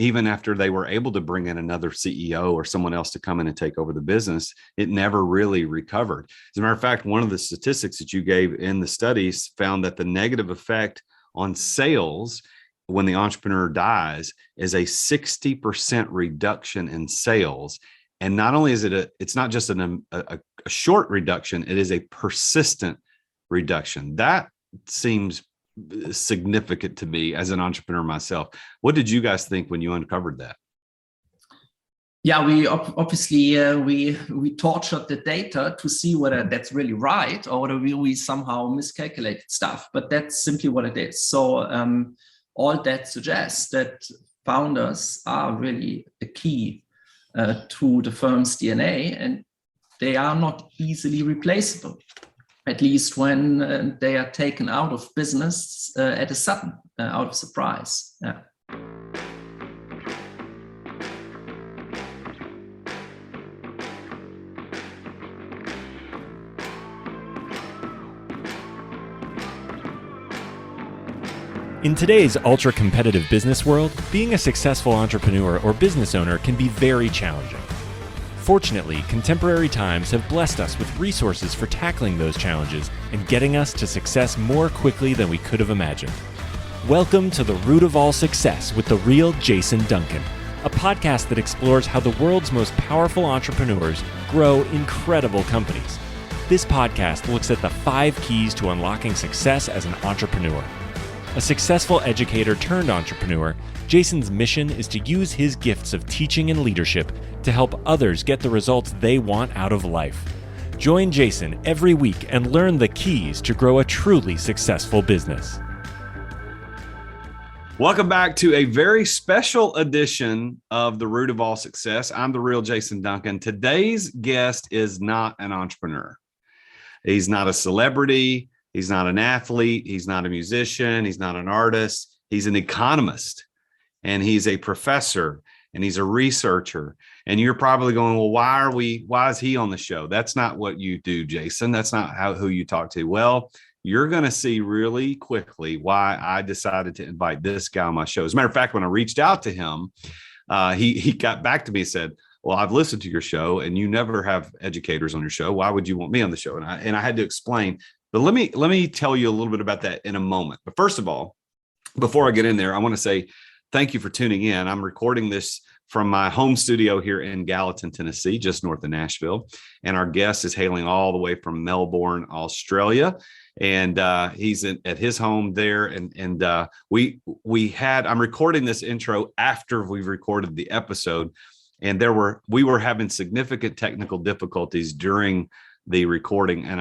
even after they were able to bring in another CEO or someone else to come in and take over the business, it never really recovered. As a matter of fact, one of the statistics that you gave in the studies found that the negative effect on sales when the entrepreneur dies is a 60% reduction in sales. And not only is it's not just a short reduction, it is a persistent reduction. That seems significant to me as an entrepreneur myself. What did you guys think when you uncovered that? Yeah, we obviously we tortured the data to see whether that's really right or whether we somehow miscalculated stuff. But that's simply what it is. So all that suggests that founders are really a key to the firm's DNA, and they are not easily replaceable. At least when they are taken out of business at a sudden, out of surprise. Yeah. In today's ultra-competitive business world, being a successful entrepreneur or business owner can be very challenging. Fortunately, contemporary times have blessed us with resources for tackling those challenges and getting us to success more quickly than we could have imagined. Welcome to The Root of All Success with the real Jason Duncan, a podcast that explores how the world's most powerful entrepreneurs grow incredible companies. This podcast looks at the 5 keys to unlocking success as an entrepreneur. A successful educator turned entrepreneur, Jason's mission is to use his gifts of teaching and leadership to help others get the results they want out of life. Join Jason every week and learn the keys to grow a truly successful business. Welcome back to a very special edition of The Root of All Success. I'm the real Jason Duncan. Today's guest is not an entrepreneur. He's not a celebrity. He's not an athlete. He's not a musician. He's not an artist. He's an economist, and he's a professor, and he's a researcher. And you're probably going, well, why is he on the show? That's not what you do, Jason. That's not who you talk to. Well, you're going to see really quickly why I decided to invite this guy on my show. As a matter of fact, when I reached out to him, he got back to me and said, well, I've listened to your show and you never have educators on your show. Why would you want me on the show? And I had to explain. But let me tell you a little bit about that in a moment. But first of all, before I get in there, I want to say thank you for tuning in. I'm recording this from my home studio here in Gallatin, Tennessee, just north of Nashville. And our guest is hailing all the way from Melbourne, Australia. And he's at his home there. And I'm recording this intro after we've recorded the episode. And we were having significant technical difficulties during the recording. And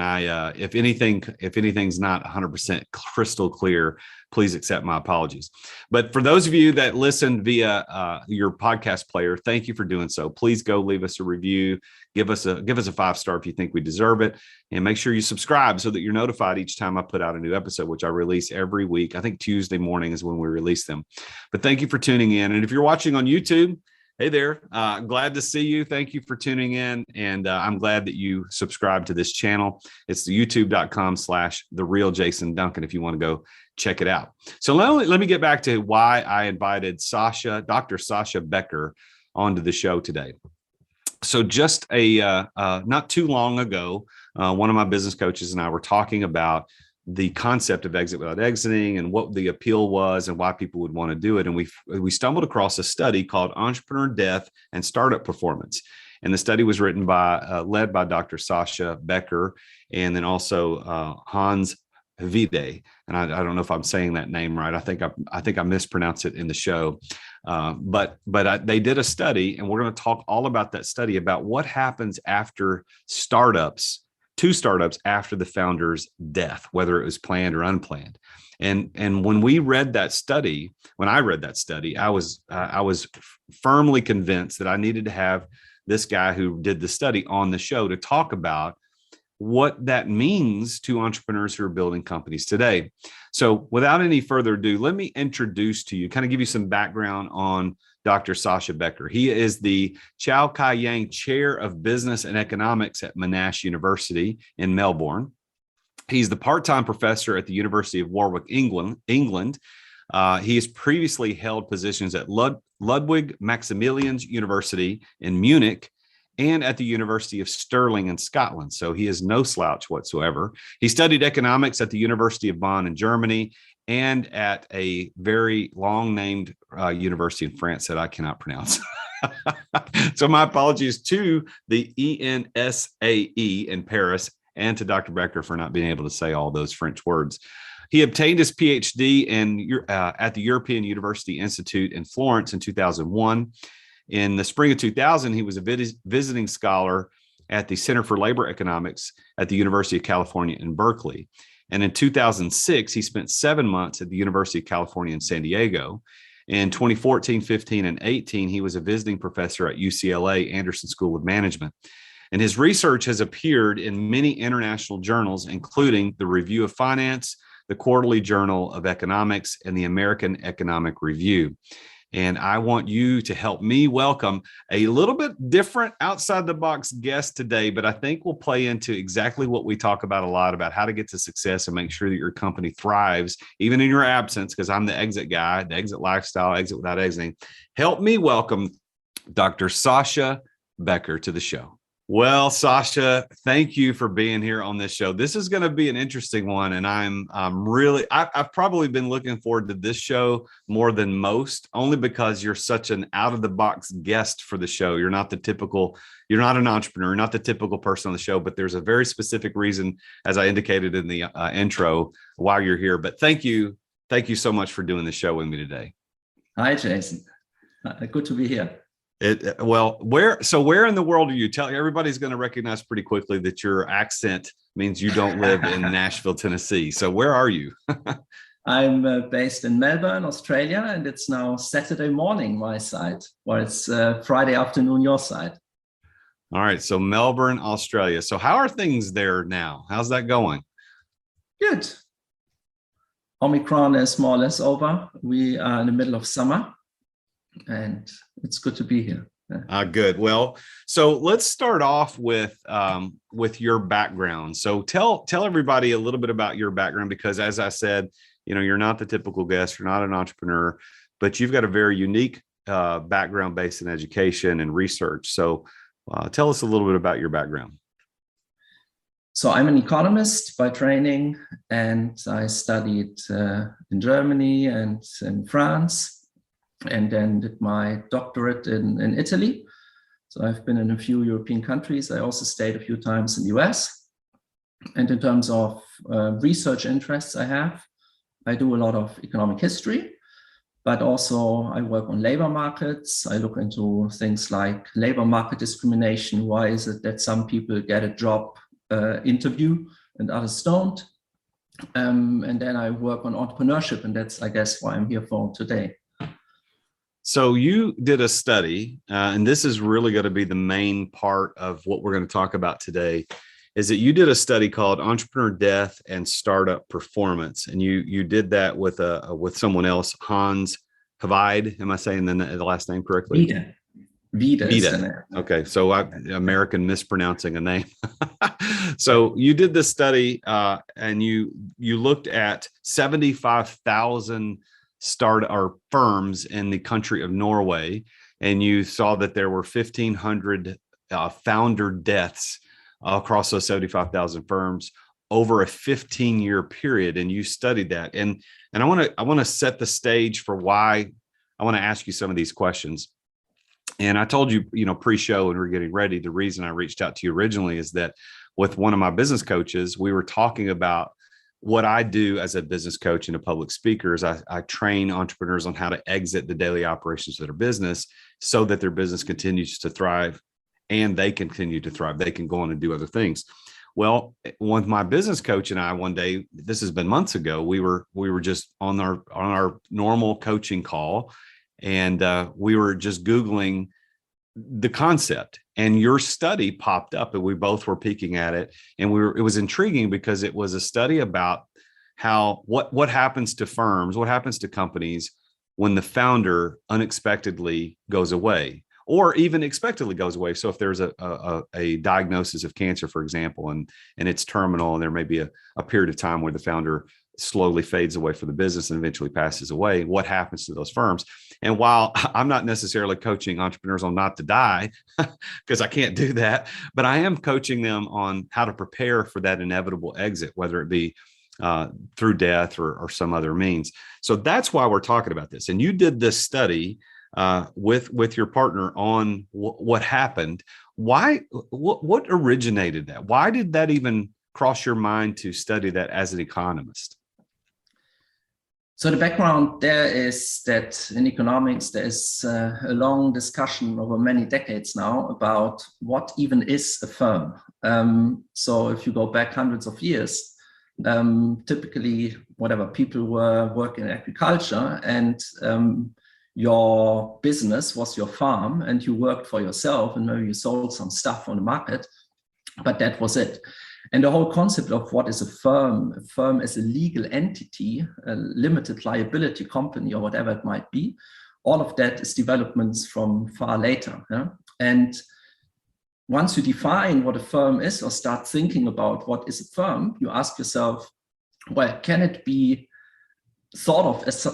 if anything's not 100% crystal clear, please accept my apologies. But for those of you that listen via your podcast player, thank you for doing so. Please go leave us a review. Give us a 5-star if you think we deserve it. And make sure you subscribe so that you're notified each time I put out a new episode, which I release every week. I think Tuesday morning is when we release them. But thank you for tuning in. And if you're watching on YouTube, hey there, glad to see you. Thank you for tuning in. And I'm glad that you subscribe to this channel. It's the youtube.com/TheRealJasonDuncan if you want to go check it out. So let me get back to why I invited Dr. Sascha Becker onto the show today. So just not too long ago, one of my business coaches and I were talking about the concept of exit without exiting and what the appeal was and why people would want to do it. And we stumbled across a study called Entrepreneur Death and Startup Performance. And the study was led by Dr. Sascha Becker and then also Hans Vide. And I don't know if I'm saying that name right. I think I mispronounced it in the show. But they did a study, and we're going to talk all about that study, about what happens after two startups after the founder's death, whether it was planned or unplanned. And when I read that study, I was firmly convinced that I needed to have this guy who did the study on the show to talk about what that means to entrepreneurs who are building companies today. So without any further ado, let me introduce to you, kind of give you some background on Dr. Sascha Becker. He is the Xiaokai Chair of Business and Economics at Monash University in Melbourne. He's the part-time professor at the University of Warwick, England. He has previously held positions at Ludwig-Maximilians-University in Munich and at the University of Stirling in Scotland. So he is no slouch whatsoever. He studied economics at the University of Bonn in Germany and at a very long-named university in France that I cannot pronounce. So my apologies to the ENSAE in Paris and to Dr. Becker for not being able to say all those French words. He obtained his Ph.D. At the European University Institute in Florence in 2001. In the spring of 2000, he was a visiting scholar at the Center for Labor Economics at the University of California in Berkeley. And in 2006, he spent 7 months at the University of California in San Diego. In 2014, 15, and 18, he was a visiting professor at UCLA Anderson School of Management. And his research has appeared in many international journals, including the Review of Finance, the Quarterly Journal of Economics, and the American Economic Review. And I want you to help me welcome a little bit different outside the box guest today, but I think will play into exactly what we talk about a lot, about how to get to success and make sure that your company thrives, even in your absence, because I'm the exit guy, the exit lifestyle, exit without exiting. Help me welcome Dr. Sascha Becker to the show. Well, Sascha, thank you for being here on this show. This is going to be an interesting one, and I've probably been looking forward to this show more than most, only because you're such an out-of-the-box guest for the show. You're not an entrepreneur, not the typical person on the show, but there's a very specific reason, as I indicated in the intro, why you're here. But thank you so much for doing the show with me today. Hi, Jason. Good to be here. Where in the world are you? Everybody's going to recognize pretty quickly that your accent means you don't live in Nashville, Tennessee. So where are you? I'm based in Melbourne, Australia, and it's now Saturday morning, my side, or it's Friday afternoon, your side. All right. So Melbourne, Australia. So how are things there now? How's that going? Good. Omicron is more or less over. We are in the middle of summer. And it's good to be here. Good. Well, so let's start off with your background. So tell everybody a little bit about your background, because as I said, you're not the typical guest, you're not an entrepreneur, but you've got a very unique background based in education and research. So tell us a little bit about your background. So I'm an economist by training, and I studied in Germany and in France, and then did my doctorate in Italy. So I've been in a few European countries. I also stayed a few times in the US. And in terms of research interests I do a lot of economic history, but also I work on labor markets. I look into things like labor market discrimination. Why is it that some people get a job interview and others don't? And then I work on entrepreneurship, and that's, I guess, why I'm here for today. So you did a study, and this is really going to be the main part of what we're going to talk about today, is that you did a study called Entrepreneur Death and Startup Performance. And you did that with someone else, Hans Hvaid. Am I saying the last name correctly? Vida. Okay. So American mispronouncing a name. So you did this study and you looked at 75,000 firms in the country of Norway, and you saw that there were 1,500 founder deaths across those 75,000 firms over a 15-year period. And you studied that. And I want to set the stage for why I want to ask you some of these questions. And I told you, pre-show when we were getting ready, the reason I reached out to you originally is that with one of my business coaches, we were talking about what I do as a business coach and a public speaker is I train entrepreneurs on how to exit the daily operations of their business so that their business continues to thrive and they continue to thrive. They can go on and do other things. Well, with my business coach and I, one day, this has been months ago, we were just on our normal coaching call, and we were just Googling the concept, and your study popped up, and we both were peeking at it, and it was intriguing because it was a study about what happens to firms, what happens to companies when the founder unexpectedly goes away, or even expectedly goes away. So if there's a diagnosis of cancer, for example, and it's terminal, and there may be a period of time where the founder slowly fades away for the business and eventually passes away. What happens to those firms? And while I'm not necessarily coaching entrepreneurs on not to die, because I can't do that, but I am coaching them on how to prepare for that inevitable exit, whether it be through death or some other means. So that's why we're talking about this. And you did this study with your partner on what happened. Why? What originated that? Why did that even cross your mind to study that as an economist? So the background there is that in economics, there is a long discussion over many decades now about what even is a firm. So if you go back hundreds of years, typically, whatever, people were working in agriculture, and your business was your farm, and you worked for yourself, and maybe you sold some stuff on the market, but that was it. And the whole concept of what is a firm as a legal entity, a limited liability company, or whatever it might be, all of that is developments from far later. Yeah? And once you define what a firm is or start thinking about what is a firm, you ask yourself, well, can it be thought of as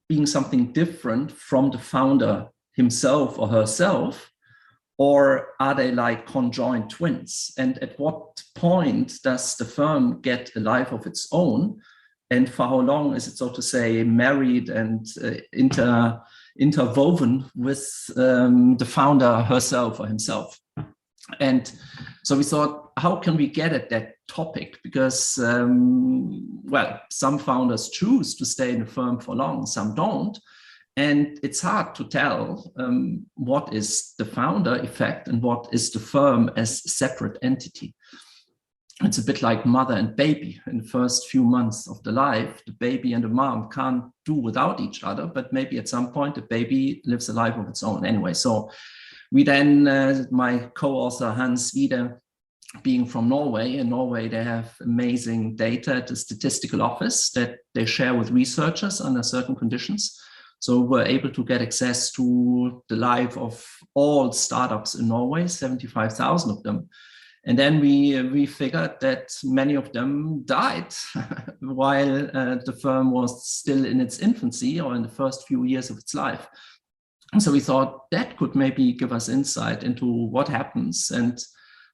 being something different from the founder himself or herself? Or are they like conjoined twins? And at what point does the firm get a life of its own? And for how long is it, so to say, married and interwoven with the founder herself or himself? And so we thought, how can we get at that topic? Because, well, some founders choose to stay in the firm for long, some don't. And it's hard to tell what is the founder effect and what is the firm as a separate entity. It's a bit like mother and baby. In the first few months of the life, the baby and the mom can't do without each other, but maybe at some point the baby lives a life of its own anyway. So we then, my co-author Hans Wiede, being from Norway, in Norway they have amazing data at the statistical office that they share with researchers under certain conditions. So we're able to get access to the life of all startups in Norway, 75,000 of them. And then we figured that many of them died while the firm was still in its infancy or in the first few years of its life. And so we thought that could maybe give us insight into what happens and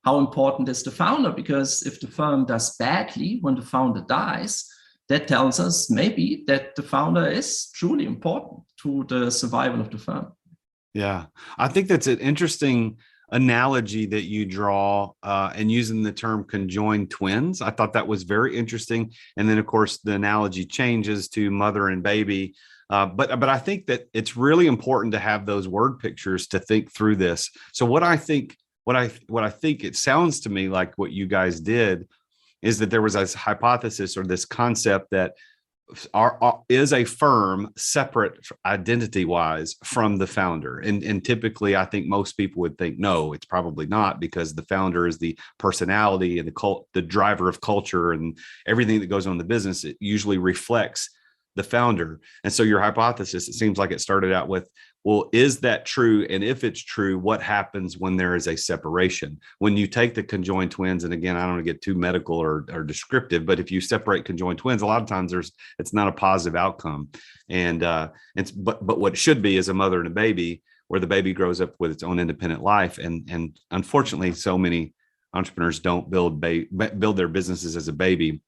how important is the founder, because if the firm does badly when the founder dies, that tells us maybe that the founder is truly important to the survival of the firm. Yeah, I think that's an interesting analogy that you draw and using the term conjoined twins. I thought that was very interesting. And then, of course, the analogy changes to mother and baby. But I think that it's really important to have those word pictures to think through this. So what I think it sounds to me like what you guys did is that there was this hypothesis or this concept that is a firm separate identity-wise from the founder. And typically, I think most people would think, no, it's probably not, because the founder is the personality and the driver of culture and everything that goes on in the business. It usually reflects the founder. And so your hypothesis, it seems like it started out with, well, is that true? And if it's true, what happens when there is a separation? When you take the conjoined twins, and again, I don't want to get too medical or descriptive, but if you separate conjoined twins, a lot of times it's not a positive outcome. And but what it should be is a mother and a baby, where the baby grows up with its own independent life. And unfortunately, so many entrepreneurs don't build their businesses as a baby.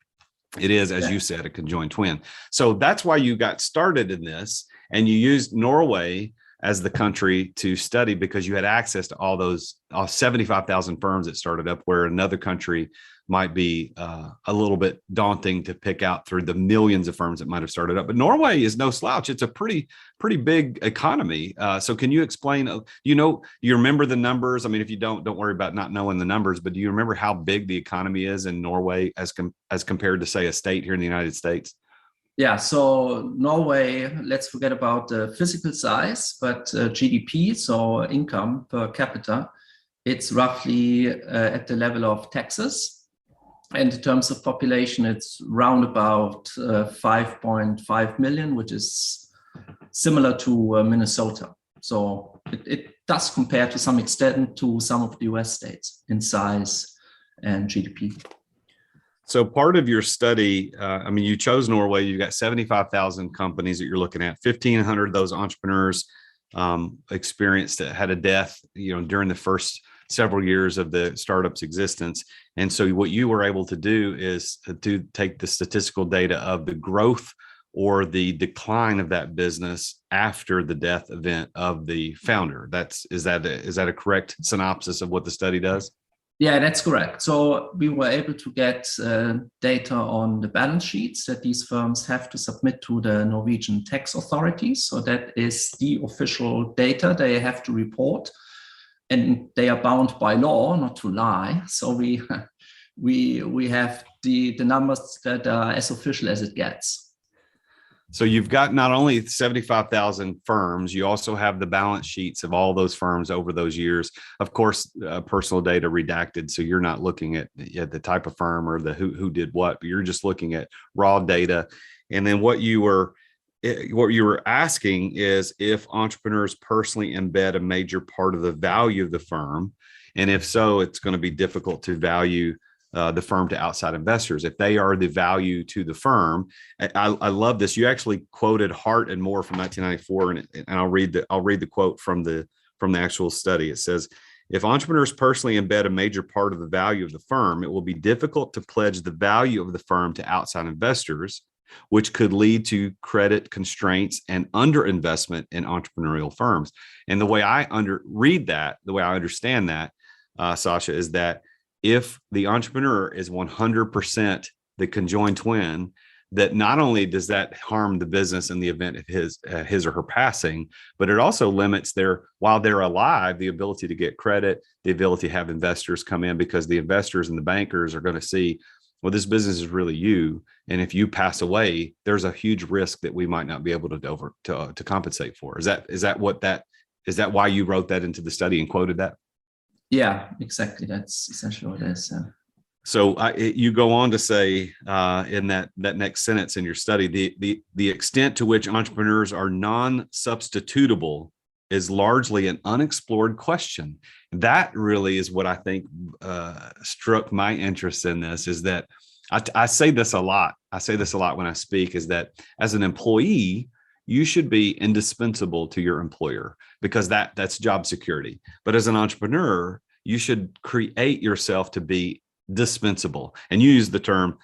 It is, as you said, a conjoined twin. So that's why you got started in this, and you used Norway as the country to study, because you had access to all those 75,000 firms that started up, where another country might be a little bit daunting to pick out through the millions of firms that might have started up. But Norway is no slouch. It's a pretty big economy. So can you explain, you remember the numbers? I mean, if you don't worry about not knowing the numbers, but do you remember how big the economy is in Norway as compared to, say, a state here in the United States? Yeah, so Norway, let's forget about the physical size, but GDP, so income per capita, it's roughly at the level of Texas. And in terms of population, it's round about 5.5 million, which is similar to Minnesota. So it does compare to some extent to some of the US states in size and GDP. So part of your study, I mean, you chose Norway. You've got 75,000 companies that you're looking at. 1,500 of those entrepreneurs had a death, during the first several years of the startup's existence. And so what you were able to do is to take the statistical data of the growth or the decline of that business after the death event of the founder. Is that a correct synopsis of what the study does? Yeah, that's correct. So we were able to get data on the balance sheets that these firms have to submit to the Norwegian tax authorities. So that is the official data they have to report, and they are bound by law not to lie. So we have the numbers that are as official as it gets. So you've got not only 75,000 firms, you also have the balance sheets of all those firms over those years. Of course, personal data redacted, so you're not looking at the type of firm or the who did what, but you're just looking at raw data. And then what you were asking is if entrepreneurs personally embed a major part of the value of the firm, and if so, it's going to be difficult to value the firm to outside investors if they are the value to the firm. I love this. You actually quoted Hart and Moore from 1994, and I'll read the quote from the actual study. It says, "If entrepreneurs personally embed a major part of the value of the firm, it will be difficult to pledge the value of the firm to outside investors, which could lead to credit constraints and underinvestment in entrepreneurial firms." And the way I understand that, Sascha, is that if the entrepreneur is 100% the conjoined twin, that not only does that harm the business in the event of his or her passing, but it also limits while they're alive, the ability to get credit, the ability to have investors come in, because the investors and the bankers are going to see, well, this business is really you, and if you pass away, there's a huge risk that we might not be able to compensate for. Is that why you wrote that into the study and quoted that? Yeah, exactly. That's essentially what it is. So you go on to say in that next sentence in your study, the extent to which entrepreneurs are non-substitutable is largely an unexplored question. That really is what I think struck my interest in this, is that I say this a lot. I say this a lot when I speak, is that as an employee, you should be indispensable to your employer, because that's job security. But as an entrepreneur, you should create yourself to be dispensable. And you use the term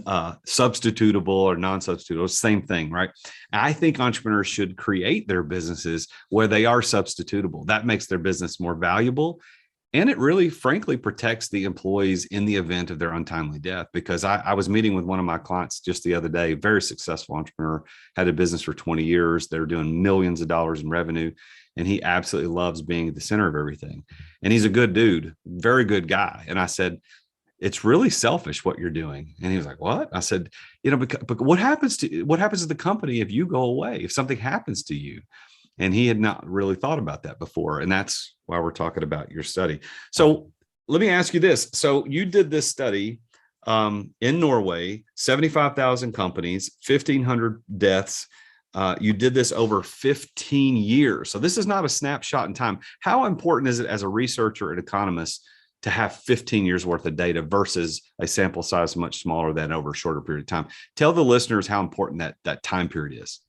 substitutable or non-substitutable, same thing, right? I think entrepreneurs should create their businesses where they are substitutable. That makes their business more valuable. And it really, frankly, protects the employees in the event of their untimely death. Because I was meeting with one of my clients just the other day, very successful entrepreneur, had a business for 20 years. They're doing millions of dollars in revenue. And he absolutely loves being at the center of everything. And he's a good dude, very good guy. And I said, it's really selfish what you're doing. And he was like, what? I said, but what happens to the company if you go away, if something happens to you? And he had not really thought about that before. And that's why we're talking about your study. So let me ask you this. So you did this study in Norway, 75,000 companies, 1,500 deaths. You did this over 15 years. So this is not a snapshot in time. How important is it as a researcher and economist to have 15 years worth of data versus a sample size much smaller than over a shorter period of time? Tell the listeners how important that time period is.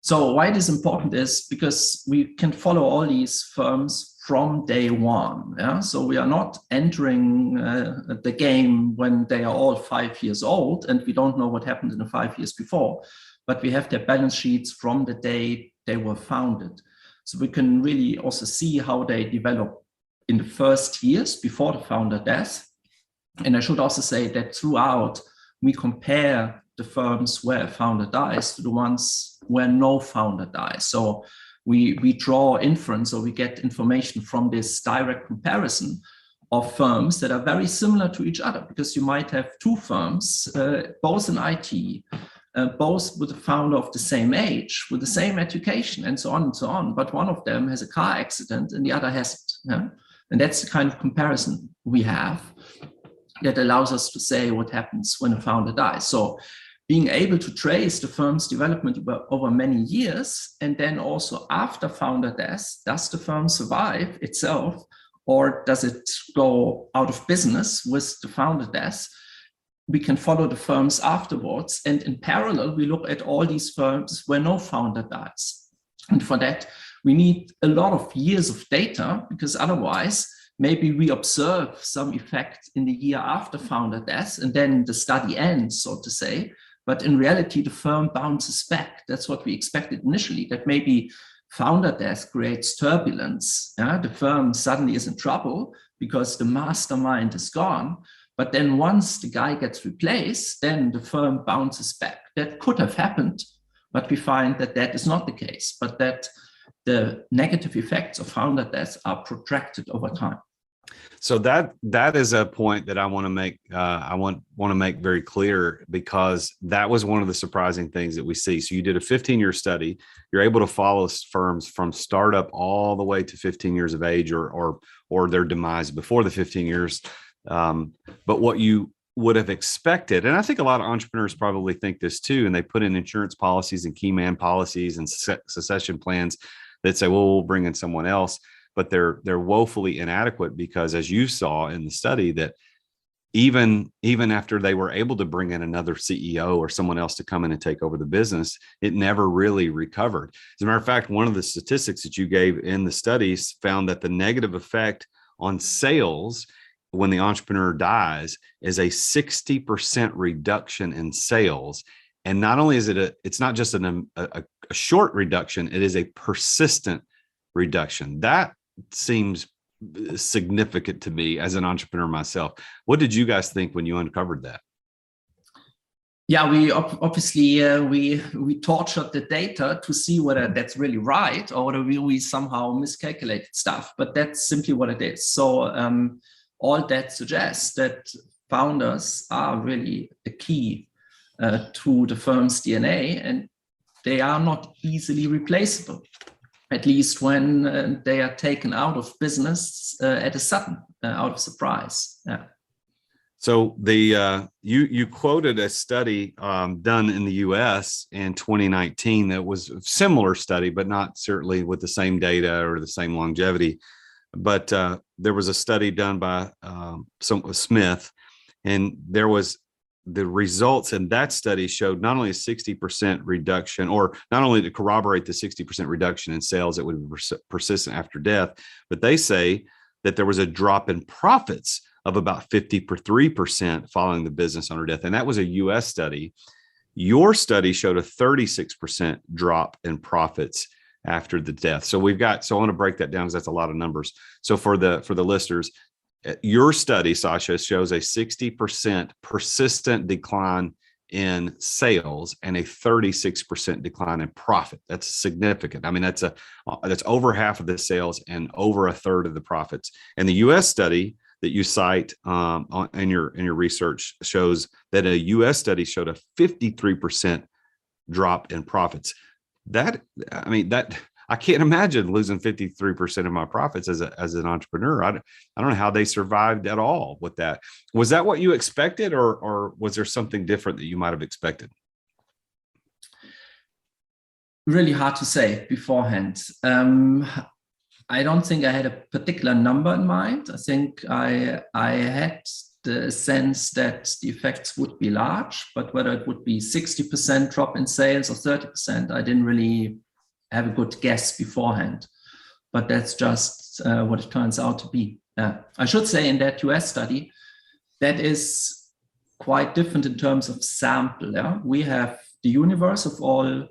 So why it is important is because we can follow all these firms from day one. Yeah? So we are not entering the game when they are all 5 years old and we don't know what happened in the 5 years before, but we have their balance sheets from the day they were founded. So we can really also see how they develop in the first years before the founder death. And I should also say that throughout, we compare the firms where a founder dies to the ones where no founder dies. So we draw inference, or we get information from this direct comparison of firms that are very similar to each other, because you might have two firms, both in IT, both with a founder of the same age, with the same education, and so on and so on. But one of them has a car accident and the other hasn't. Yeah? And that's the kind of comparison we have that allows us to say what happens when a founder dies. So being able to trace the firm's development over many years, and then also after founder death, does the firm survive itself, or does it go out of business with the founder death? we can follow the firms afterwards. And in parallel, we look at all these firms where no founder dies. And for that, we need a lot of years of data, because otherwise, maybe we observe some effect in the year after founder death, and then the study ends, so to say. But in reality, the firm bounces back. That's what we expected initially, that maybe founder death creates turbulence. The firm suddenly is in trouble because the mastermind is gone. But then once the guy gets replaced, then the firm bounces back. That could have happened, but we find that that is not the case, but that the negative effects of founder death are protracted over time. So that is a point that I want to make. I want to make very clear, because that was one of the surprising things that we see. So you did a 15-year study. You're able to follow firms from startup all the way to 15 years of age, or their demise before the 15 years. But what you would have expected, and I think a lot of entrepreneurs probably think this too, and they put in insurance policies and key man policies and succession plans that say, well, we'll bring in someone else. But they're woefully inadequate, because as you saw in the study, that even after they were able to bring in another CEO or someone else to come in and take over the business, it never really recovered. As a matter of fact, one of the statistics that you gave in the studies found that the negative effect on sales when the entrepreneur dies is a 60% reduction in sales. And not only is it's not just a short reduction, it is a persistent reduction. That seems significant to me as an entrepreneur myself. What did you guys think when you uncovered that? Yeah, we obviously we tortured the data to see whether that's really right, or whether we somehow miscalculated stuff. But that's simply what it is. So all that suggests that founders are really a key to the firm's DNA, and they are not easily replaceable, at least when they are taken out of business at a sudden, out of surprise. Yeah. So you quoted a study done in the U.S. in 2019 that was a similar study, but not certainly with the same data or the same longevity. But there was a study done by Smith, and there was the results in that study showed not only a 60% reduction, or not only to corroborate the 60% reduction in sales that would be persistent after death, but they say that there was a drop in profits of about 53% following the business owner death. And that was a US study. Your study showed a 36% drop in profits after the death. So I want to break that down, because that's a lot of numbers. So for the listeners, your study, Sascha, shows a 60% persistent decline in sales and a 36% decline in profit. That's significant. I mean, that's over half of the sales and over a third of the profits. And the U.S. study that you cite in your research shows that a U.S. study showed a 53% drop in profits. I can't imagine losing 53% of my profits as an entrepreneur. I don't know how they survived at all with that. Was that what you expected, or was there something different that you might have expected? Really hard to say beforehand. I don't think I had a particular number in mind. I think I had the sense that the effects would be large, but whether it would be 60% drop in sales or 30%, I didn't really have a good guess beforehand. But that's just what it turns out to be. I should say in that US study, that is quite different in terms of sample. Yeah? We have the universe of all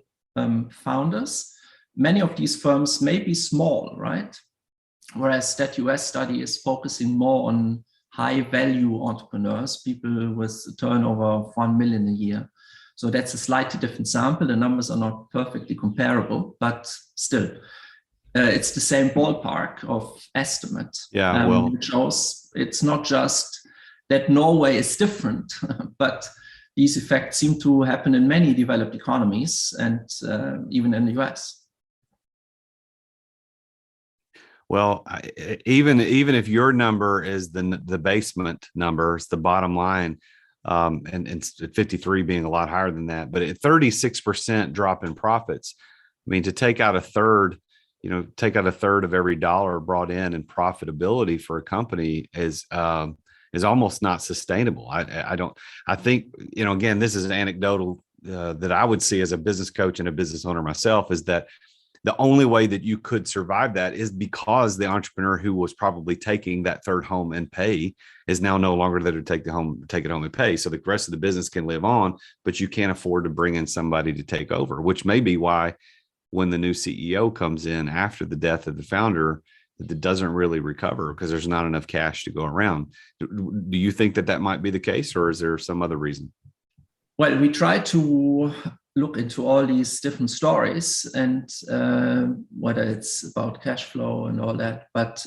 founders. Many of these firms may be small, right? Whereas that US study is focusing more on high value entrepreneurs, people with a turnover of 1 million a year. So that's a slightly different sample. The numbers are not perfectly comparable, but still, it's the same ballpark of estimate. Yeah, well, it shows it's not just that Norway is different, but these effects seem to happen in many developed economies and even in the US. Well, even if your number is the basement number, it's the bottom line, and 53 being a lot higher than that, but at 36% drop in profits, I mean, to take out a third of every dollar brought in profitability for a company is is almost not sustainable. I think, again, this is an anecdotal that I would see as a business coach and a business owner myself, is that the only way that you could survive that is because the entrepreneur who was probably taking that third home and pay is now no longer there to take it home and pay. So the rest of the business can live on, but you can't afford to bring in somebody to take over, which may be why when the new CEO comes in after the death of the founder, that doesn't really recover because there's not enough cash to go around. Do you think that might be the case, or is there some other reason? Well, we try to look into all these different stories, and whether it's about cash flow and all that, but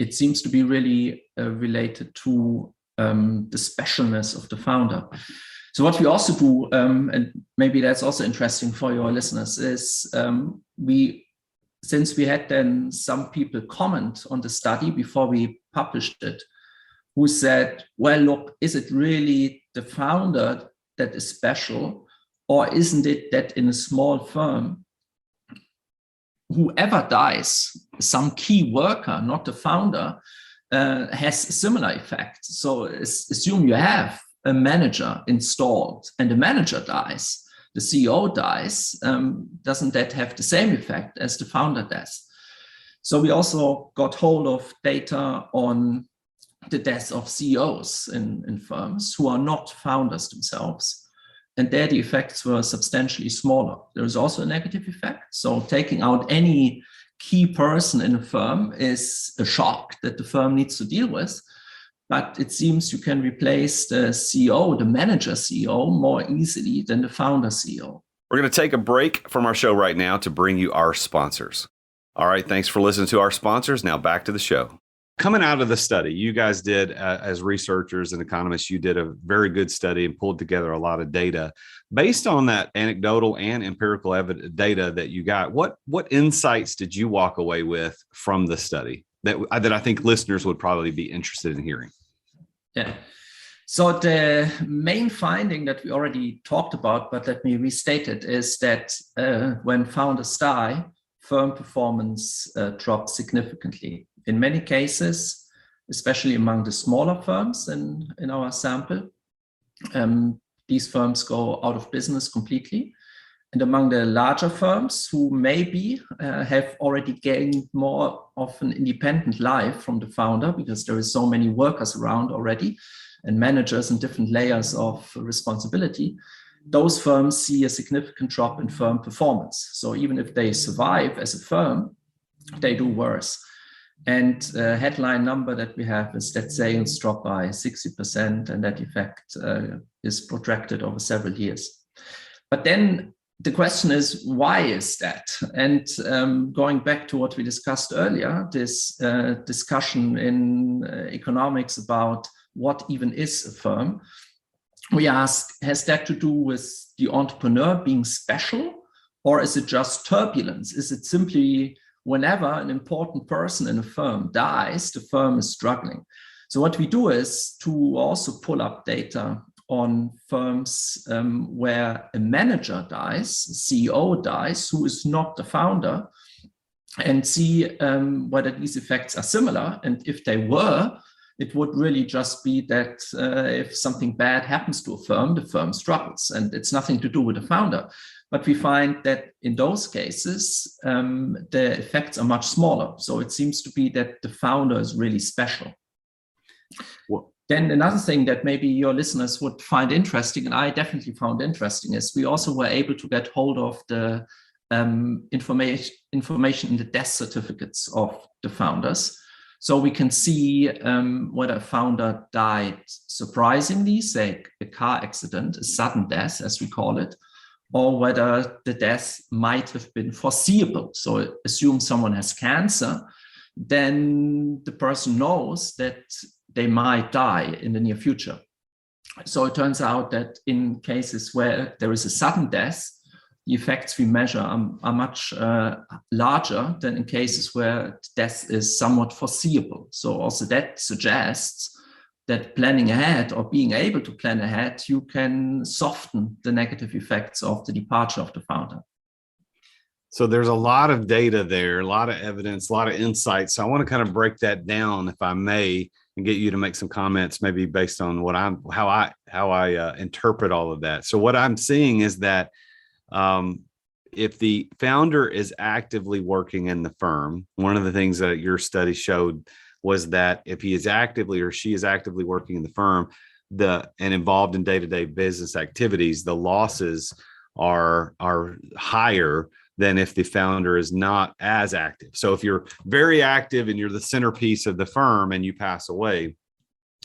it seems to be really related to the specialness of the founder. So what we also do, and maybe that's also interesting for your listeners, is since we had then some people comment on the study before we published it, who said, well, look, is it really the founder that is special? Or isn't it that in a small firm, whoever dies, some key worker, not the founder, has a similar effect? So assume you have a manager installed and the manager dies, the CEO dies, doesn't that have the same effect as the founder does? So we also got hold of data on the deaths of CEOs in firms who are not founders themselves. And there the effects were substantially smaller. There is also a negative effect. So taking out any key person in a firm is a shock that the firm needs to deal with. But it seems you can replace the CEO, the manager CEO, more easily than the founder CEO. We're going to take a break from our show right now to bring you our sponsors. All right, thanks for listening to our sponsors. Now back to the show. Coming out of the study, you guys did, as researchers and economists, you did a very good study and pulled together a lot of data. Based on that anecdotal and empirical data that you got, what insights did you walk away with from the study that I think listeners would probably be interested in hearing? Yeah. So the main finding that we already talked about, but let me restate it, is that when founders die, firm performance drops significantly. In many cases, especially among the smaller firms in our sample, these firms go out of business completely. And among the larger firms who maybe have already gained more of an independent life from the founder, because there is so many workers around already and managers and different layers of responsibility, those firms see a significant drop in firm performance. So even if they survive as a firm, they do worse. And the headline number that we have is that sales drop by 60%, and that effect is protracted over several years. But then the question is, why is that? And going back to what we discussed earlier, this discussion in economics about what even is a firm, we ask, has that to do with the entrepreneur being special, or is it just turbulence? Is it simply whenever an important person in a firm dies, the firm is struggling? So what we do is to also pull up data on firms where a manager dies, a CEO dies, who is not the founder, and see whether these effects are similar. And if they were, it would really just be that if something bad happens to a firm, the firm struggles, and it's nothing to do with the founder. But we find that in those cases, the effects are much smaller. So it seems to be that the founder is really special. Well, then another thing that maybe your listeners would find interesting, and I definitely found interesting, is we also were able to get hold of the information in the death certificates of the founders. So we can see whether a founder died surprisingly, say a car accident, a sudden death, as we call it, or whether the death might have been foreseeable. So assume someone has cancer, then the person knows that they might die in the near future. So it turns out that in cases where there is a sudden death, the effects we measure are much larger than in cases where death is somewhat foreseeable. So also that suggests that planning ahead, or being able to plan ahead, you can soften the negative effects of the departure of the founder. So there's a lot of data there, a lot of evidence, a lot of insights. So I want to kind of break that down, if I may, and get you to make some comments, maybe based on how I interpret all of that. So what I'm seeing is that if the founder is actively working in the firm, one of the things that your study showed was that if he is actively or she is actively working in the firm, and involved in day-to-day business activities, the losses are higher than if the founder is not as active. So if you're very active and you're the centerpiece of the firm and you pass away,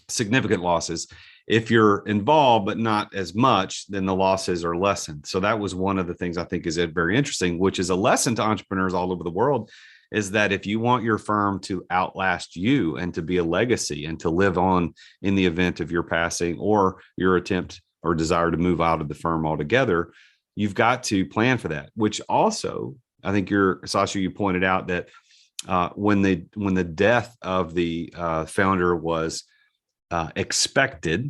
significant losses. If you're involved but not as much, then the losses are lessened. So that was one of the things I think is very interesting, which is a lesson to entrepreneurs all over the world, is that if you want your firm to outlast you and to be a legacy and to live on in the event of your passing or your attempt or desire to move out of the firm altogether, you've got to plan for that. Which also, I think Sascha, you pointed out that when the death of the founder was expected,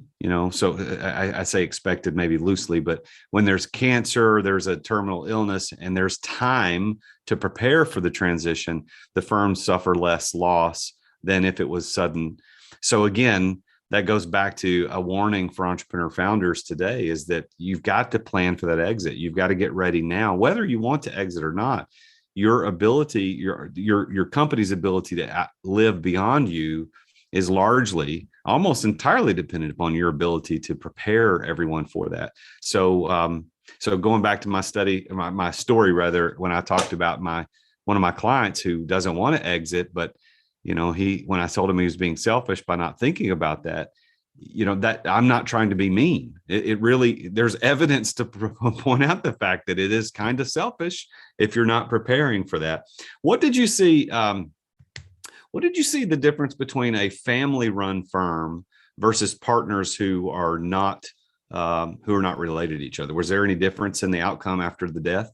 so I say expected maybe loosely, but when there's cancer, there's a terminal illness, and there's time to prepare for the transition, the firms suffer less loss than if it was sudden. So again, that goes back to a warning for entrepreneur founders today, is that you've got to plan for that exit. You've got to get ready now, whether you want to exit or not. Your ability, your company's ability to live beyond you is largely, almost entirely dependent upon your ability to prepare everyone for that. So, so going back to my story rather, when I talked about one of my clients who doesn't want to exit, but when I told him he was being selfish by not thinking about that, that I'm not trying to be mean. It really, there's evidence to point out the fact that it is kind of selfish if you're not preparing for that. What did you see? What did you see the difference between a family-run firm versus partners who are not related to each other? Was there any difference in the outcome after the death?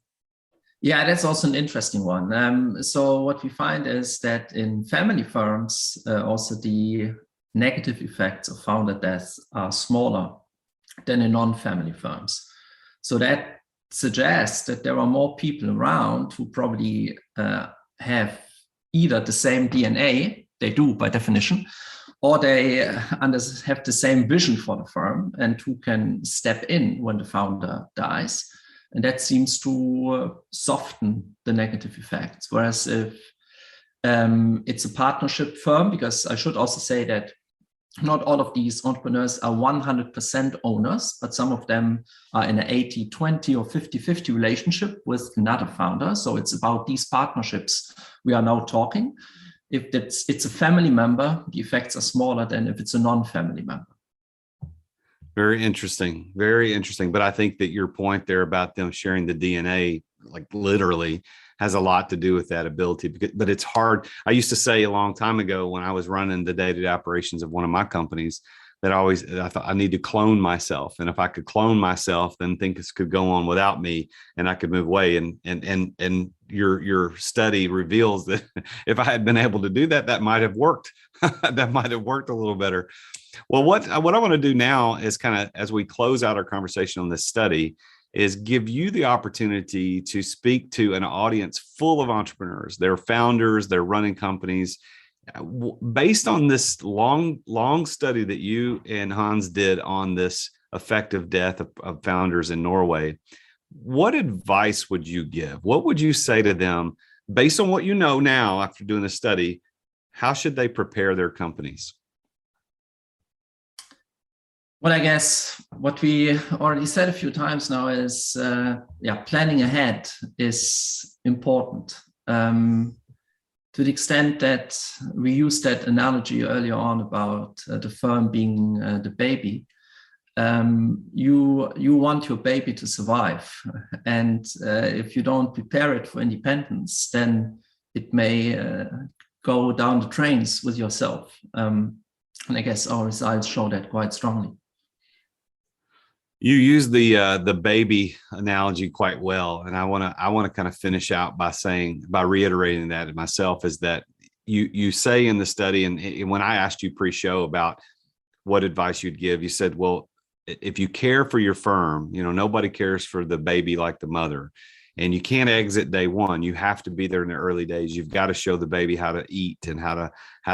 Yeah, that's also an interesting one. So what we find is that in family firms, also the negative effects of founder death are smaller than in non-family firms. So that suggests that there are more people around who probably have either the same DNA, they do by definition, or they have the same vision for the firm and who can step in when the founder dies. And that seems to soften the negative effects. Whereas if it's a partnership firm, because I should also say that not all of these entrepreneurs are 100% owners, but some of them are in an 80-20 or 50-50 relationship with another founder. So it's about these partnerships we are now talking. If it's a family member, the effects are smaller than if it's a non-family member. Very interesting. Very interesting. But I think that your point there about them sharing the DNA, like literally, has a lot to do with that ability. But it's hard. I used to say a long time ago when I was running the day-to-day operations of one of my companies that I thought I need to clone myself. And if I could clone myself, then things could go on without me and I could move away. And your study reveals that if I had been able to do that, that might have worked. That might have worked a little better. Well, what I want to do now is kind of, as we close out our conversation on this study, is give you the opportunity to speak to an audience full of entrepreneurs. They're founders, they're running companies. Based on this long study that you and Hans did on this effective death of founders in Norway, what advice would you give? What would you say to them based on what you know now after doing the study? How should they prepare their companies? Well, I guess what we already said a few times now is, planning ahead is important. To the extent that we used that analogy earlier on about the firm being the baby, you want your baby to survive. And if you don't prepare it for independence, then it may go down the drains with yourself. And I guess our results show that quite strongly. You use the baby analogy quite well, and I want to kind of finish out by reiterating that myself, is that you say in the study, and when I asked you pre-show about what advice you'd give, you said, well, if you care for your firm, nobody cares for the baby like the mother. And you can't exit day one. You have to be there in the early days. You've got to show the baby how to eat and how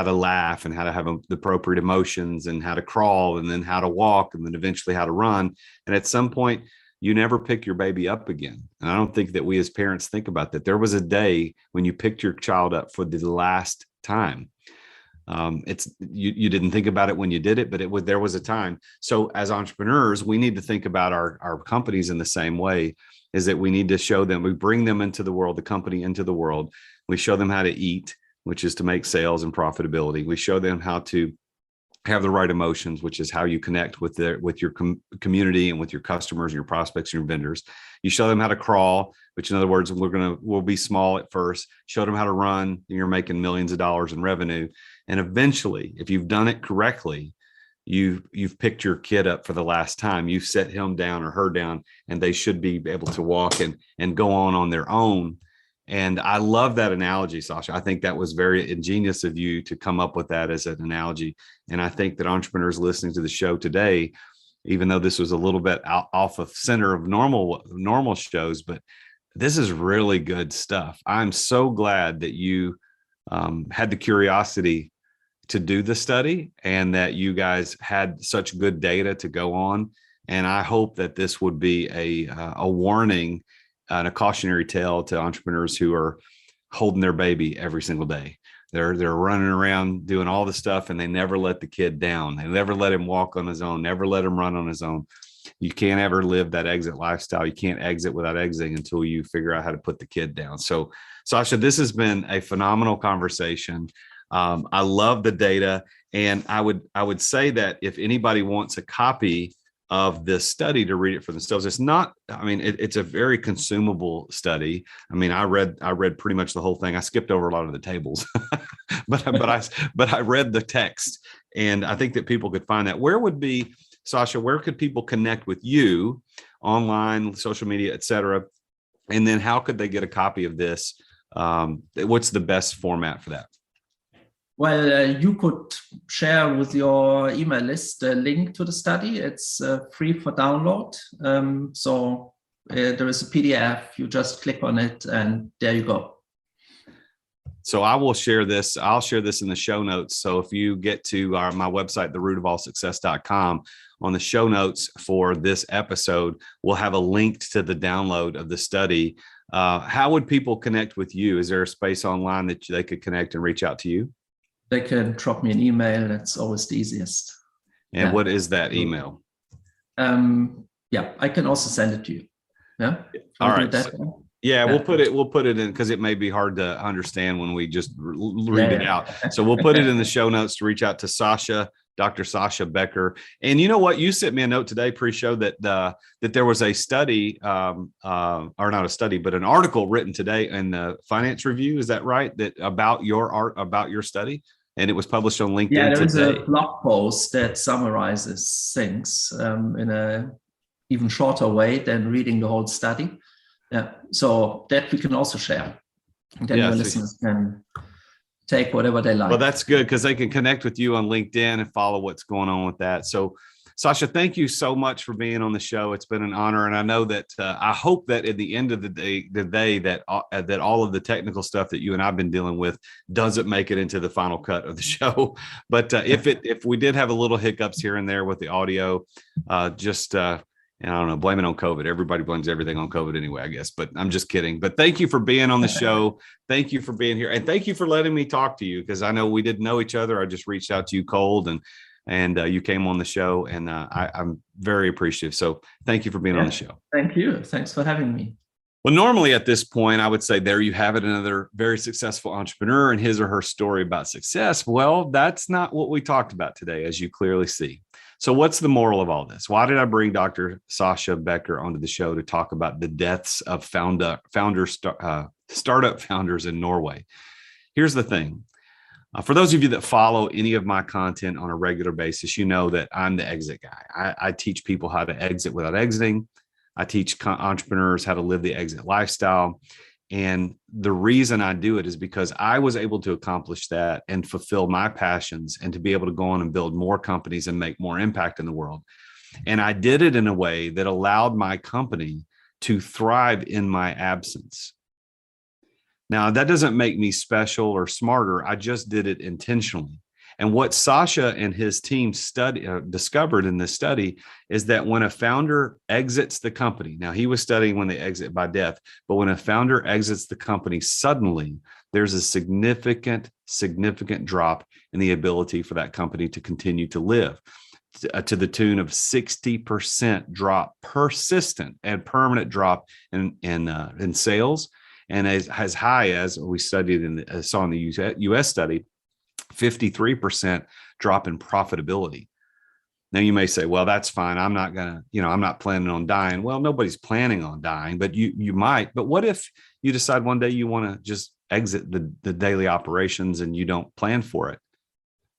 to laugh and how to have the appropriate emotions and how to crawl and then how to walk and then eventually how to run. And at some point, you never pick your baby up again. And I don't think that we as parents think about that. There was a day when you picked your child up for the last time. You didn't think about it when you did it, but there was a time. So as entrepreneurs, we need to think about our companies in the same way, is that we need to show them, we bring them into the world, the company into the world. We show them how to eat, which is to make sales and profitability. We show them how to have the right emotions, which is how you connect with your community and with your customers and your prospects and your vendors. You show them how to crawl, which in other words, we'll be small at first. Show them how to run, and you're making millions of dollars in revenue. And eventually, if you've done it correctly, you've picked your kid up for the last time. You've set him down or her down, and they should be able to walk and go on their own. And I love that analogy, Sascha. I think that was very ingenious of you to come up with that as an analogy. And I think that entrepreneurs listening to the show today, even though this was a little bit off of center of normal shows, but this is really good stuff. I'm so glad that you had the curiosity to do the study and that you guys had such good data to go on. And I hope that this would be a warning and a cautionary tale to entrepreneurs who are holding their baby every single day. They're running around doing all the stuff and they never let the kid down. They never let him walk on his own, never let him run on his own. You can't ever live that exit lifestyle. You can't exit without exiting until you figure out how to put the kid down. So, Sascha, this has been a phenomenal conversation. I love the data. And I would say that if anybody wants a copy of this study to read it for themselves, it's a very consumable study. I mean, I read pretty much the whole thing. I skipped over a lot of the tables, but I read the text, and I think that people could find that. Sascha, where could people connect with you online, social media, et cetera? And then how could they get a copy of this? What's the best format for that? Well, you could share with your email list the link to the study. It's free for download. So there is a PDF. You just click on it and there you go. So I will share this. I'll share this in the show notes. So if you get to my website, therootofallsuccess.com, on the show notes for this episode, we'll have a link to the download of the study. How would people connect with you? Is there a space online that they could connect and reach out to you? They can drop me an email. That's always the easiest. And what is that email? I can also send it to you. Yeah. All right. We'll put it in because it may be hard to understand when we just read it out. So we'll put it in the show notes to reach out to Sascha, Dr. Sascha Becker. And you know what? You sent me a note today pre-show that there was a study, or not a study, but an article written today in the Finance Review. Is that right? About your study? And it was published on LinkedIn today. Yeah, there is a blog post that summarizes things in a even shorter way than reading the whole study. Yeah, so that we can also share. And then your listeners can take whatever they like. Well, that's good because they can connect with you on LinkedIn and follow what's going on with that. So, Sascha, thank you so much for being on the show. It's been an honor, and I know that I hope that at the end of the day that all of the technical stuff that you and I've been dealing with doesn't make it into the final cut of the show. But if we did have a little hiccups here and there with the audio, and I don't know, blame it on COVID. Everybody blames everything on COVID anyway, I guess, but I'm just kidding. But thank you for being on the show. Thank you for being here. And thank you for letting me talk to you because I know we didn't know each other. I just reached out to you cold and you came on the show and I'm very appreciative. So thank you for being on the show. Thank you. Thanks for having me. Well, normally at this point, I would say there you have it, another very successful entrepreneur and his or her story about success. Well, that's not what we talked about today, as you clearly see. So what's the moral of all this? Why did I bring Dr. Sascha Becker onto the show to talk about the deaths of startup founders in Norway? Here's the thing. For those of you that follow any of my content on a regular basis, you know that I'm the exit guy. I teach people how to exit without exiting. I teach entrepreneurs how to live the exit lifestyle. And the reason I do it is because I was able to accomplish that and fulfill my passions and to be able to go on and build more companies and make more impact in the world. And I did it in a way that allowed my company to thrive in my absence. Now, that doesn't make me special or smarter. I just did it intentionally. And what Sascha and his team discovered in this study is that when a founder exits the company, now he was studying when they exit by death, but when a founder exits the company, suddenly there's a significant drop in the ability for that company to continue to live, to the tune of 60% drop, persistent and permanent drop in sales, and as high as we studied saw in the U.S. study, 53% drop in profitability. Now you may say, well, that's fine. I'm not planning on dying. Well, nobody's planning on dying, but you might. But what if you decide one day you want to just exit the daily operations and you don't plan for it?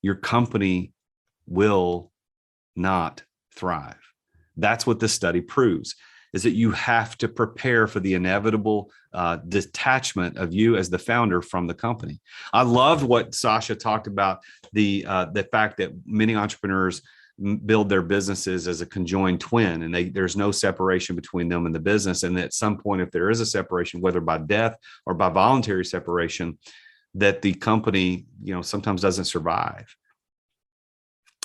Your company will not thrive. That's what this study proves, is that you have to prepare for the inevitable detachment of you as the founder from the company. I loved what Sascha talked about, the fact that many entrepreneurs build their businesses as a conjoined twin, and there's no separation between them and the business. And at some point, if there is a separation, whether by death or by voluntary separation, that the company, sometimes doesn't survive.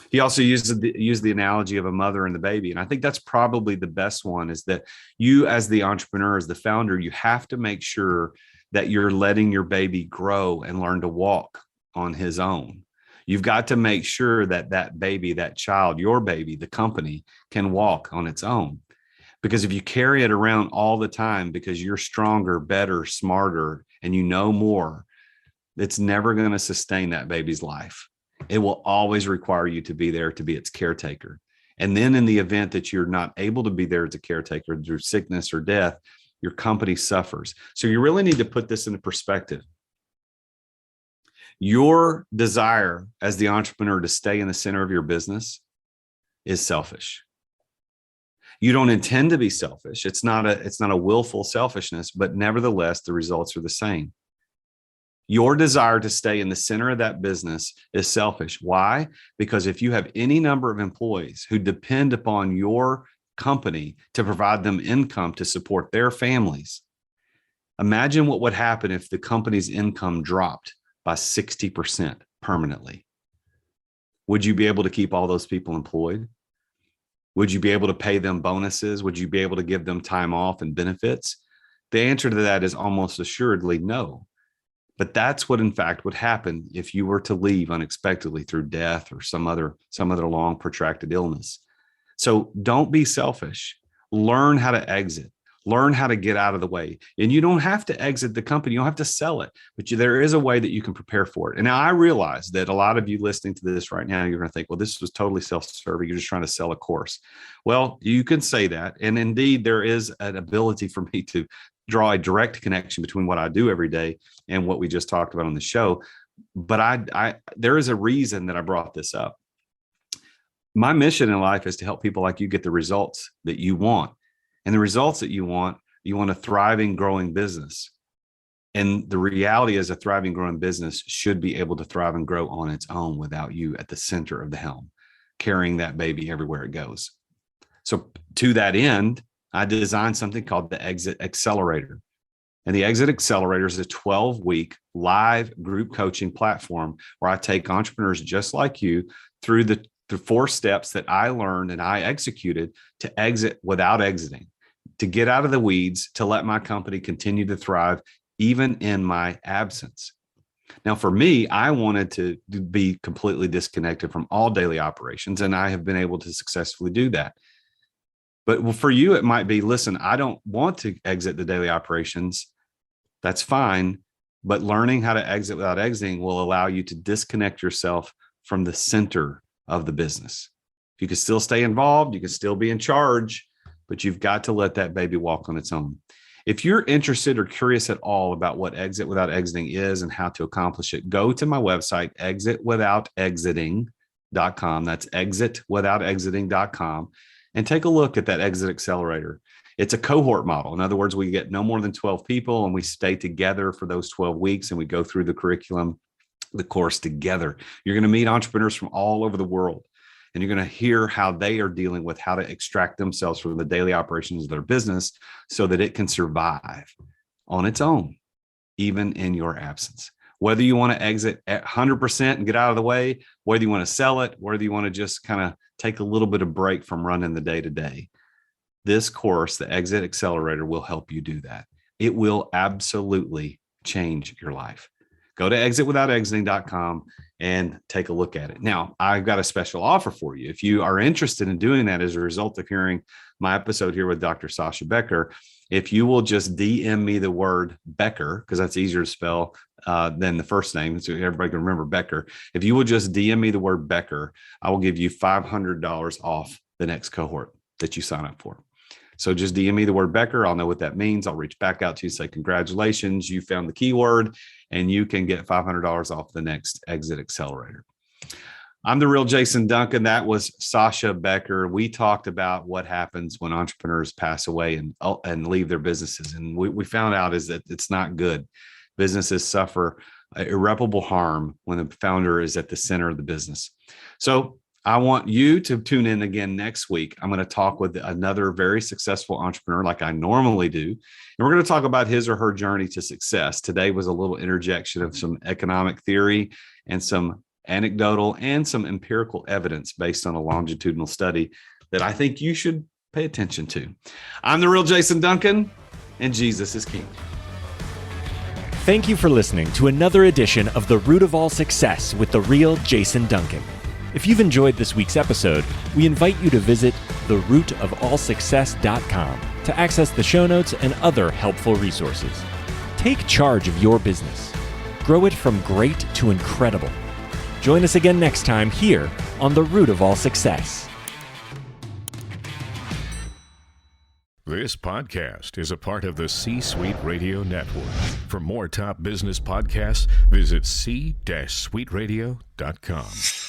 He also used the analogy of a mother and the baby. And I think that's probably the best one, is that you, as the entrepreneur, as the founder, you have to make sure that you're letting your baby grow and learn to walk on his own. You've got to make sure that baby, that child, your baby, the company, can walk on its own. Because if you carry it around all the time because you're stronger, better, smarter, and you know more, it's never going to sustain that baby's life. It will always require you to be there to be its caretaker. And then in the event that you're not able to be there as a caretaker through sickness or death, your company suffers. So you really need to put this into perspective. Your desire as the entrepreneur to stay in the center of your business is selfish. You don't intend to be selfish. It's not a willful selfishness, but nevertheless, the results are the same. Your desire to stay in the center of that business is selfish. Why? Because if you have any number of employees who depend upon your company to provide them income to support their families, imagine what would happen if the company's income dropped by 60% permanently. Would you be able to keep all those people employed? Would you be able to pay them bonuses? Would you be able to give them time off and benefits? The answer to that is almost assuredly no. But that's what, in fact, would happen if you were to leave unexpectedly through death or some other long protracted illness. So don't be selfish. Learn how to exit. Learn how to get out of the way. And you don't have to exit the company. You don't have to sell it, but there is a way that you can prepare for it. And now I realize that a lot of you listening to this right now, you're going to think, well, this was totally self-serving. You're just trying to sell a course. Well, you can say that. And indeed, there is an ability for me to draw a direct connection between what I do every day and what we just talked about on the show. But there is a reason that I brought this up. My mission in life is to help people like you get the results that you want. And the results that you want a thriving, growing business. And the reality is a thriving, growing business should be able to thrive and grow on its own without you at the center of the helm, carrying that baby everywhere it goes. So to that end, I designed something called the Exit Accelerator. And the Exit Accelerator is a 12-week live group coaching platform where I take entrepreneurs just like you through the 4 steps that I learned and I executed to exit without exiting, to get out of the weeds, to let my company continue to thrive even in my absence. Now, for me, I wanted to be completely disconnected from all daily operations, and I have been able to successfully do that. But for you, it might be, listen, I don't want to exit the daily operations. That's fine. But learning how to exit without exiting will allow you to disconnect yourself from the center of the business. You can still stay involved. You can still be in charge, but you've got to let that baby walk on its own. If you're interested or curious at all about what Exit Without Exiting is and how to accomplish it, go to my website, exitwithoutexiting.com. That's exitwithoutexiting.com. And take a look at that Exit Accelerator. It's a cohort model. In other words, we get no more than 12 people and we stay together for those 12 weeks and we go through the curriculum, the course together. You're going to meet entrepreneurs from all over the world. and you're going to hear how they are dealing with how to extract themselves from the daily operations of their business so that it can survive on its own, even in your absence. Whether you want to exit at 100% and get out of the way, whether you want to sell it, whether you want to just kind of take a little bit of break from running the day-to-day, this course, the Exit Accelerator, will help you do that. It will absolutely change your life. Go to exitwithoutexiting.com and take a look at it. Now, I've got a special offer for you. If you are interested in doing that as a result of hearing my episode here with Dr. Sascha Becker, if you will just DM me the word Becker, because that's easier to spell than the first name, so everybody can remember Becker. If you will just DM me the word Becker, I will give you $500 off the next cohort that you sign up for. So just DM me the word Becker. I'll know what that means. I'll reach back out to you and say, congratulations, you found the keyword, and you can get $500 off the next Exit Accelerator. I'm the real Jason Duncan. That was Sascha Becker. We talked about what happens when entrepreneurs pass away and leave their businesses. And we found out is that it's not good. Businesses suffer irreparable harm when the founder is at the center of the business. So I want you to tune in again next week. I'm going to talk with another very successful entrepreneur like I normally do. And we're going to talk about his or her journey to success. Today was a little interjection of some economic theory and some anecdotal and some empirical evidence based on a longitudinal study that I think you should pay attention to. I'm the real Jason Duncan, and Jesus is King. Thank you for listening to another edition of The Root of All Success with the real Jason Duncan. If you've enjoyed this week's episode, we invite you to visit therootofallsuccess.com to access the show notes and other helpful resources. Take charge of your business. Grow it from great to incredible. Join us again next time here on The Root of All Success. This podcast is a part of the C-Suite Radio Network. For more top business podcasts, visit c-suiteradio.com.